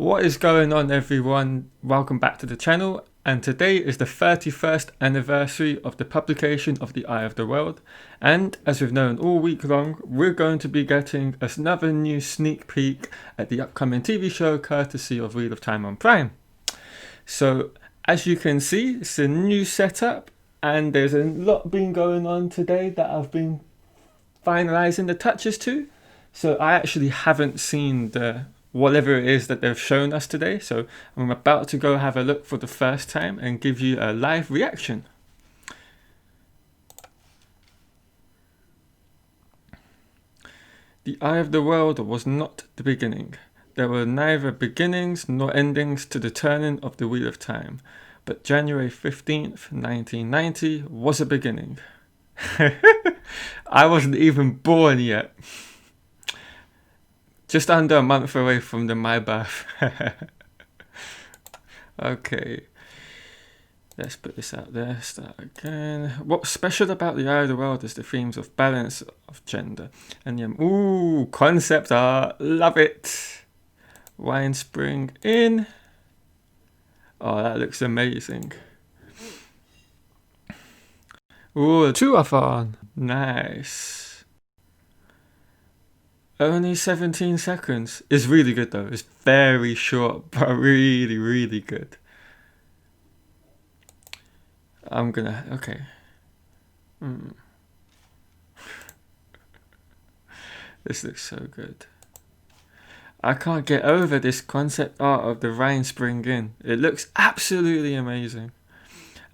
What is going on, everyone? Welcome back to the channel, and today is the 31st anniversary of the publication of The Eye of the World, and as we've known all week long, we're going to be getting another new sneak peek at the upcoming TV show courtesy of Wheel of Time on Prime. So as you can see, it's a new setup and there's a lot been going on today that I've been finalizing the touches to. So I actually haven't seen the whatever it is that they've shown us today, so I'm about to go have a look for the first time and give you a live reaction. The Eye of the World was not the beginning. There were neither beginnings nor endings to the turning of the Wheel of Time, but January 15th, 1990 was a beginning. I wasn't even born yet. Just under a month away from my birth. Okay, let's put this out there, start again. What's special about The Eye of the World is the themes of balance of gender. And ooh, concept art, love it. Wine spring in. Oh, that looks amazing. Ooh, Tuatha'an, nice. Only 17 seconds. It's really good though. It's very short, but really, really good. Okay. This looks so good. I can't get over this concept art of the Rhine spring in. It looks absolutely amazing.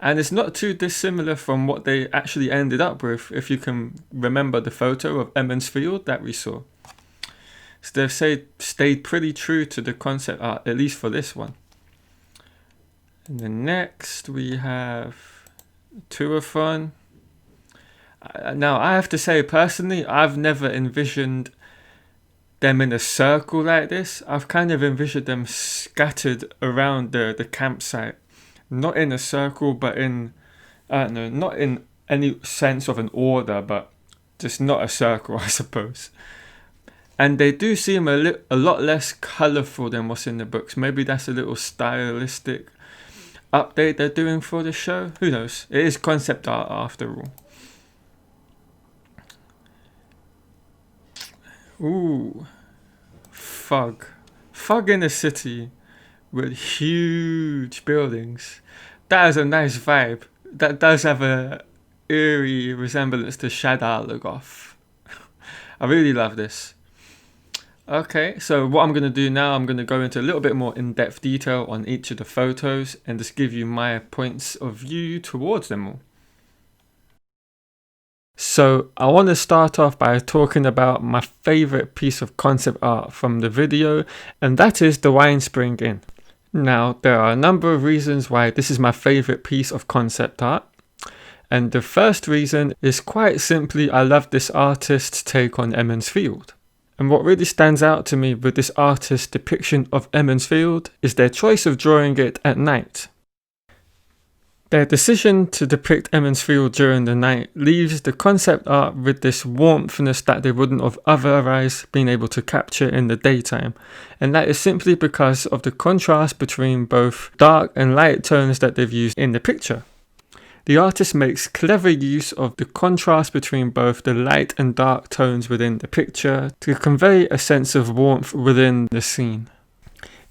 And it's not too dissimilar from what they actually ended up with, if you can remember the photo of Emonds field that we saw. So they've stayed pretty true to the concept art, at least for this one. And then next we have Tuatha'an. Now I have to say personally, I've never envisioned them in a circle like this. I've kind of envisioned them scattered around the campsite. Not in a circle, but in, I don't know, not in any sense of an order, but just not a circle, I suppose. And they do seem a lot less colourful than what's in the books. Maybe that's a little stylistic update they're doing for the show. Who knows? It is concept art after all. Ooh, fog in a city with huge buildings. That is a nice vibe. That does have a eerie resemblance to Shadar Logoth. I really love this. Okay, so what I'm going to do now, I'm going to go into a little bit more in-depth detail on each of the photos and just give you my points of view towards them all. So I want to start off by talking about my favourite piece of concept art from the video, and that is the wine spring inn. Now, there are a number of reasons why this is my favourite piece of concept art. And the first reason is quite simply I love this artist's take on Emonds field. And what really stands out to me with this artist's depiction of Emonds field is their choice of drawing it at night. Their decision to depict Emonds field during the night leaves the concept art with this warmthness that they wouldn't have otherwise been able to capture in the daytime. And that is simply because of the contrast between both dark and light tones that they've used in the picture. The artist makes clever use of the contrast between both the light and dark tones within the picture to convey a sense of warmth within the scene.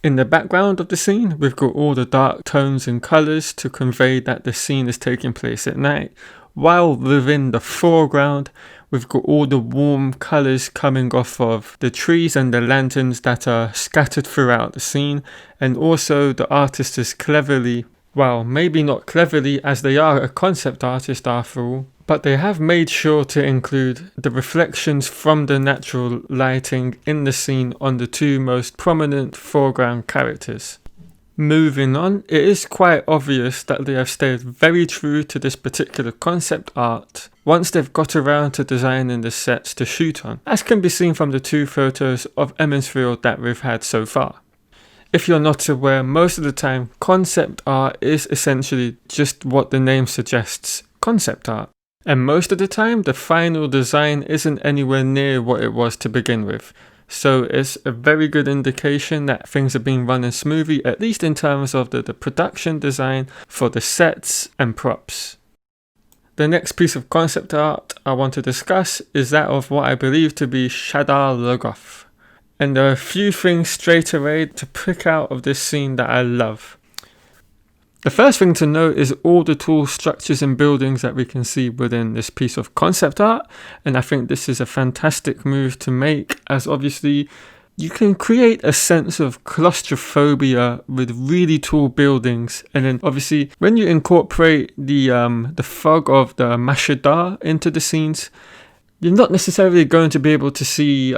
In the background of the scene, we've got all the dark tones and colours to convey that the scene is taking place at night, while within the foreground, we've got all the warm colours coming off of the trees and the lanterns that are scattered throughout the scene, and also the artist is cleverly, well, maybe not cleverly as they are a concept artist after all, but they have made sure to include the reflections from the natural lighting in the scene on the two most prominent foreground characters. Moving on, it is quite obvious that they have stayed very true to this particular concept art once they've got around to designing the sets to shoot on, as can be seen from the two photos of Emonds field that we've had so far. If you're not aware, most of the time concept art is essentially just what the name suggests, concept art. And most of the time, the final design isn't anywhere near what it was to begin with. So it's a very good indication that things are being running smoothly, at least in terms of the production design for the sets and props. The next piece of concept art I want to discuss is that of what I believe to be Shadar Logoth. And there are a few things straight away to pick out of this scene that I love. The first thing to note is all the tall structures and buildings that we can see within this piece of concept art, and I think this is a fantastic move to make, as obviously you can create a sense of claustrophobia with really tall buildings, and then obviously when you incorporate the fog of the Shadar into the scenes, you're not necessarily going to be able to see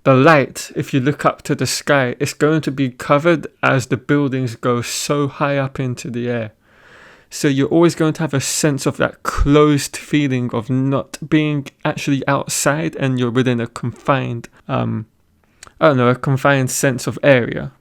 the light. If you look up to the sky, it's going to be covered as the buildings go so high up into the air. So you're always going to have a sense of that closed feeling of not being actually outside and you're within a confined a confined sense of area.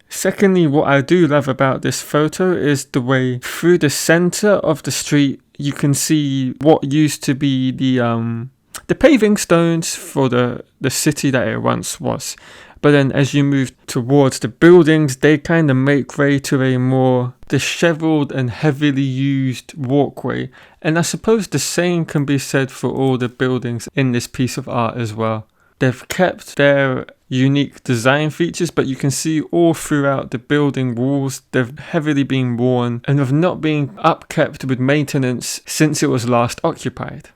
Secondly, what I do love about this photo is the way through the center of the street you can see what used to be the paving stones for the city that it once was. But then as you move towards the buildings, they kind of make way to a more disheveled and heavily used walkway. And I suppose the same can be said for all the buildings in this piece of art as well. They've kept their unique design features, but you can see all throughout the building walls they've heavily been worn and have not been upkept with maintenance since it was last occupied.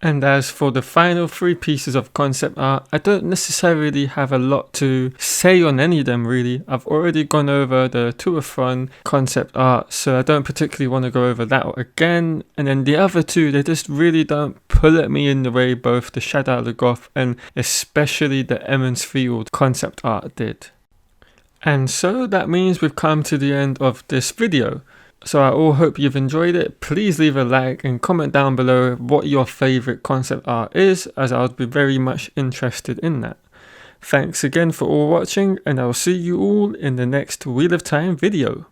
And as for the final three pieces of concept art, I don't necessarily have a lot to say on any of them really. I've already gone over the Tuatha'an concept art, so I don't particularly want to go over that again. And then the other two, they just really don't pull at me in the way both the Shadar Logoth and especially the Emonds field concept art did. And so that means we've come to the end of this video. So I all hope you've enjoyed it. Please leave a like and comment down below what your favourite concept art is, as I would be very much interested in that. Thanks again for all watching, and I'll see you all in the next Wheel of Time video.